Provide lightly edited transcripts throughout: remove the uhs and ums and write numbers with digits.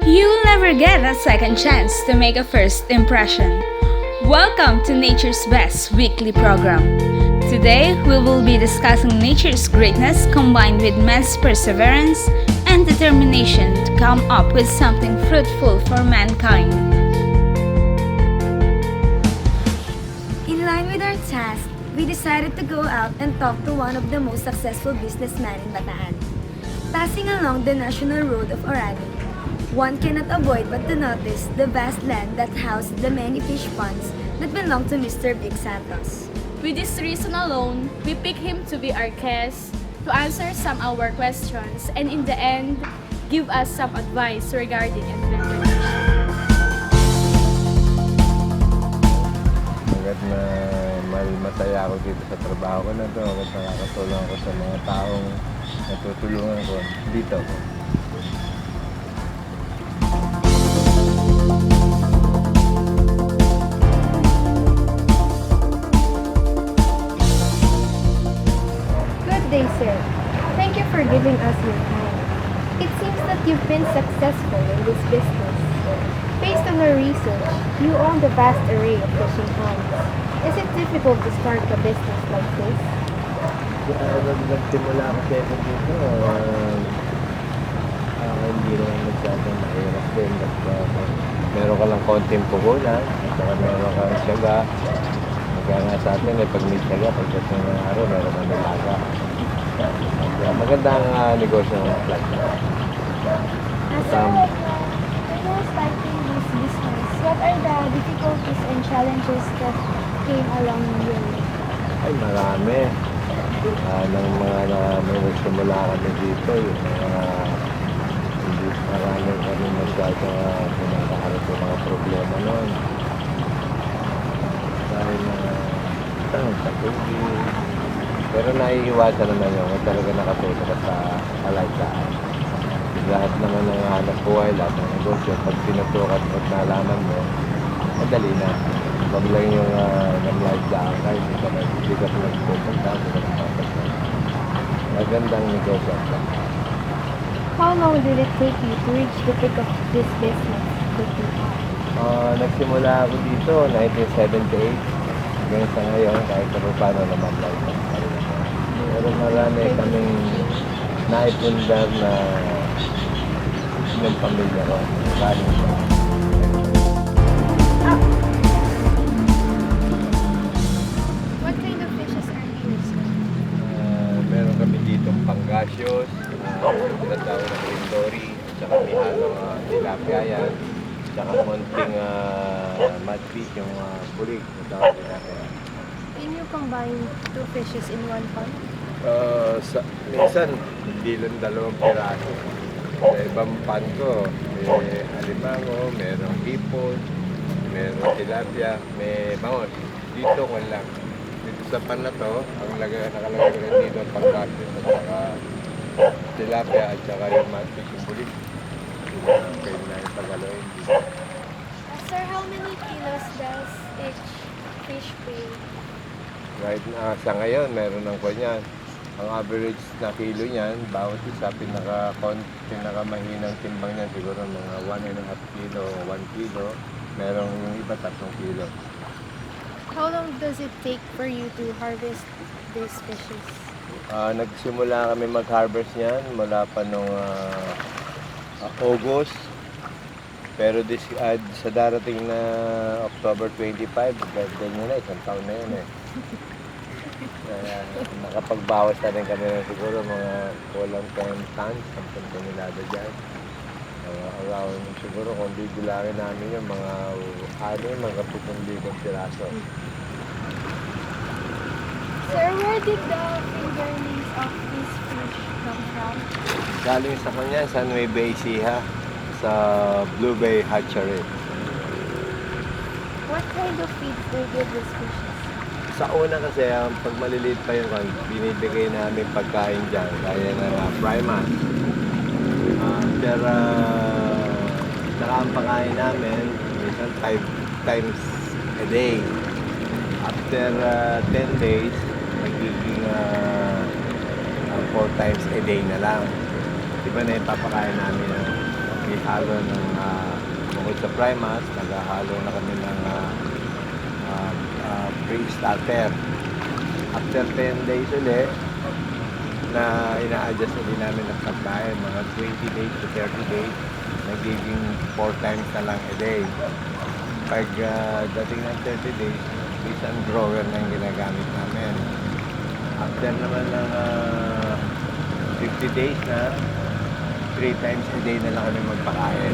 You will never get a second chance to make a first impression. Welcome to Nature's Best weekly program. Today, we will be discussing nature's greatness combined with man's perseverance and determination to come up with something fruitful for mankind. In line with our task, we decided to go out and talk to one of the most successful businessmen in Bataan. Passing along the National Road of Orani, one cannot avoid but to notice the vast land that housed the many fish ponds that belong to Mr. Vic Santos. With this reason alone, we pick him to be our guest, to answer some of our questions, and in the end, give us some advice regarding entrepreneurship. Hanggat na masaya ako dito sa trabaho ko na to, hanggat nakakatulong ako sa mga taong natutulungan ko dito. Good day, sir. Thank you for giving us your time. It seems that you've been successful in this business. Based on our research, you own the vast array of fishing ponds. Is it difficult to start a business like this? Nagsimula kasi ako dito, hindi naman masyadong mahirap din. Meron ka lang konting puhunan, at saka meron kang syaga. Kaya nga sa atin, pag may syaga, pagdating ng araw, meron kang nilaga. Magandang negosyo ng flag. Sir, when you were starting this business, what are the difficulties and challenges that came along your way? Ay, marami. Nang mga may nagsimula kami dito, yung mga hindi marami kami masyadong pinakaharap yung mga problema noon. Dahil sa tubig. Pero naiiwasan naman yun kung talaga nakatulong ka sa alagaan. Lahat naman ng hanap buhay, lahat ng negosyo, pag pinutukat at nalaman mo, madali na. Pag lang yung namlagaan ka, hindi ka nagpupunta, hindi ka nagpapunta. Magandang negosyo. How long did it take you to reach the peak of this business that you have? Nagsimula ako dito, 1978. Hanggang sa ngayon, kahit pa paano naman lang. Pero marami kaming naipundar na ng pamilya ko. Galing sa What kind of fishes are here, sir? meron kami dito pangasios, tinatawag na Indori, tsaka may halong tilapia yan, tsaka konting mudfish, yung bulig, tinatawag tilapia. Can you combine two fishes in one pond? Minsan, hindi lang 2 piraso. Sa ibang pan ko, may alimango, merong hipon, merong tilapia, may bangon. Dito ko lang. Dito sa pan na to, ang nakalagay ko lang dito ang pangkasyon at saka tilapia at saka yung mudfish, yung bulig. Pwede na yung pagaloin dito. Sir, how many kilos does each fish weigh? Right na, sa ngayon, meron ng kanyan. Ang average na kilo niyan, bawat isa, pinakamahinang timbang niyan, siguro mga 1.5 kilo o 1 kilo. Merong yung iba 3 kilo. How long does it take for you to harvest these fishes? Nagsimula kami mag-harvest niyan mula pa nung August. Pero sa darating na October 25, birthday niya na, 1 taon na yun eh. Nakapagbawas na rin kami ng siguro mga kulang 10 tons, 10 tonelada dyan. Around siguro kung bibilangin namin yung mga mga 7,000 piraso. Sir, where did the fingerlings of this fish come from? Galing sa kanya, sa Nueva Ecija, sa Blue Bay Hatchery. What kind of feed do you give these fishes? Sa una kasi, pag maliliit pa yun, binibigay namin pagkain dyan, kaya ng Primas. Pero, saka ang pagkain namin, minsan 5 times a day. After 10 days, magiging 4 times a day na lang. Di ba na ipapakain namin may naghahalo ng bukod sa Primas, naghahalo na kami ng pre-starter. After 10 days ulit, na ina-adjust ulit namin ang pagkain, mga 20 days to 30 days, nagiging 4 times na lang a day. Pag dating ng 30 days, isang grower na yung ginagamit namin. After naman ng 50 days na, 3 times a day na lang kami magpakain.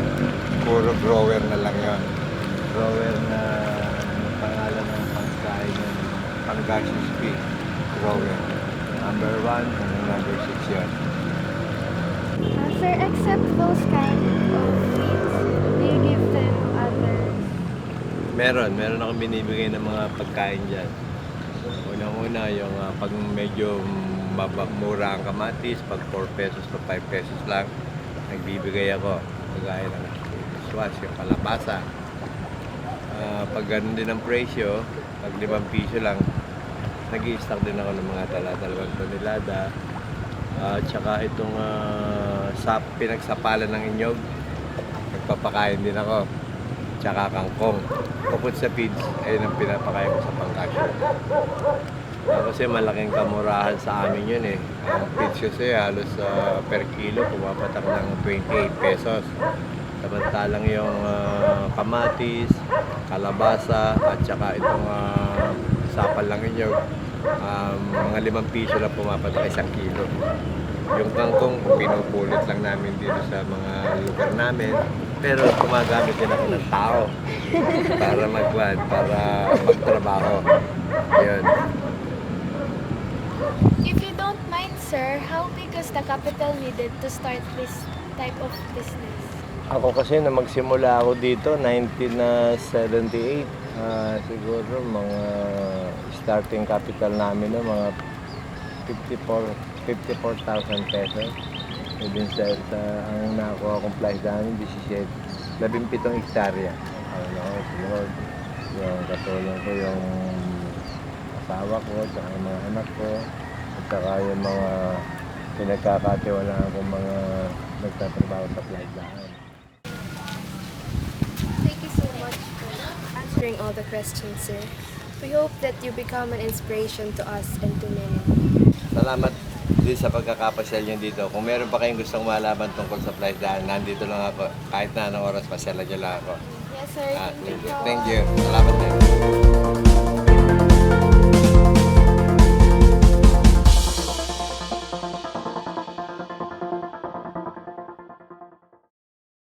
Puro grower na lang yon. Grower na pangalan ng pagkain ng Pangasius Pig. Grower. Number 1 hanggang number 6 yun. Sir, except those kind of feeds, do you give them others? Meron akong binibigay ng mga pagkain dyan. Unang-una, yung pag medyo mura ang kamatis, pag 4 pesos to 5 pesos lang, nagbibigay ako. Kagaya ng swas, yung kalabasa. Pag ganun din ang presyo, pag 5 piso lang, nag-i-stock din ako ng mga tala-talawang tonelada. Tsaka itong pinagsapalan ng inyog, nagpapakain din ako. Tsaka kangkong. Bukod sa feeds, ayun ang pinapakain ko sa Pangasius. Kasi malaking kamurahan sa amin yun eh. Ang feeds kasi halos per kilo pumapatak ng 28 pesos. Samantalang yung kamatis, kalabasa, at saka itong sapal lang inyog, mga 5 piso lang pumapatak 1 kilo. Yung kangkong, pinupulot lang namin dito sa mga lugar namin. Pero gumagamit din ako ng tao para magtrabaho. Yun. If you don't mind, sir, how big is the capital needed to start this type of business? Ako kasi na magsimula ako dito, 1978. Siguro mga starting capital namin na mga 54,000 pesos. E din sa ang nakuha kong price namin, 17 hektarya. Sunod, yung katulong ko yung asawa ko, saka yung mga anak ko, at saka yung mga pinagkakatiwalaan kong mga nagtatrabaho sa flight line. Thank you so much for answering all the questions, sir. We hope that you become an inspiration to us and to many. Salamat din sa pagkakapasyal niyo dito. Kung meron pa kayong gustong malaman tungkol sa flight line, nandito lang ako. Kahit na anong oras, pasyalan niyo lang ako. Yes, sir. Thank you. Thank you. Salamat din.